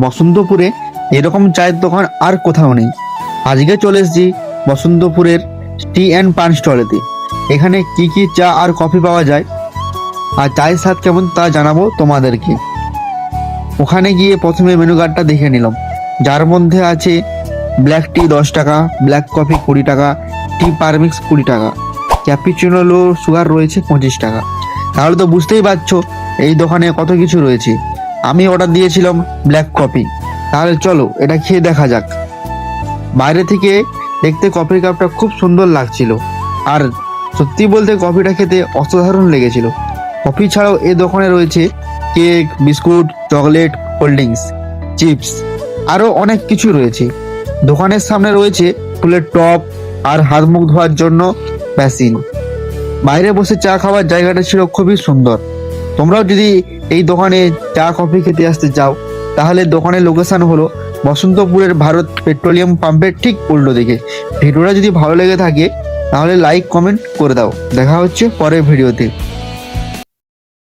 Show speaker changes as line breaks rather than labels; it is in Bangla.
বসন্তপুরে এরকম চায়ের দোকান আর কোথাও নেই। আজকে চলে এসেছি বসন্তপুরের টি অ্যান্ড পান স্টলেতে। এখানে কি কি চা আর কফি পাওয়া যায় আর চায়ের স্বাদ কেমন তা জানাবো তোমাদেরকে। ওখানে গিয়ে প্রথমে মেনু কার্ডটা দেখে নিলাম, যার মধ্যে আছে ব্ল্যাক টি 10 টাকা, ব্ল্যাক কফি 20 টাকা, টি পারমিক্স 20 টাকা, ক্যাপুচিনো লো সুগার রয়েছে 25 টাকা। তাহলে তো বুঝতেই পারছো এই দোকানে কত কিছু রয়েছে। আমি অর্ডার দিয়েছিলাম ব্ল্যাক কফি। তাহলে চলো এটা খেয়ে দেখা যাক। বাইরে থেকে দেখতে কফির কাপটা খুব সুন্দর লাগছিল, আর সত্যি বলতে কফিটা খেতে অসাধারণ লেগেছিল। কফি ছাড়াও এই দোকানে রয়েছে cake, biscuit, chocolate, cold drinks, chips, আরও অনেক কিছু রয়েছে। দোকানের সামনে রয়েছে ফুলের টব আর হাত মুখ ধোয়ার জন্য বেসিন। বাইরে বসে চা খাওয়ার জায়গাটা ছিল খুবই সুন্দর। তোমরাও যদি এই দোকানে চা কফি খেতে আসতে চাও, তাহলে দোকানের লোকেশন হলো বসন্তপুরের ভারত পেট্রোলিয়াম পাম্পের ঠিক উল্টো দিকে। ভিডিওটা যদি ভালো লেগে থাকে তাহলে লাইক কমেন্ট করে দাও। দেখা হচ্ছে পরের ভিডিওতে।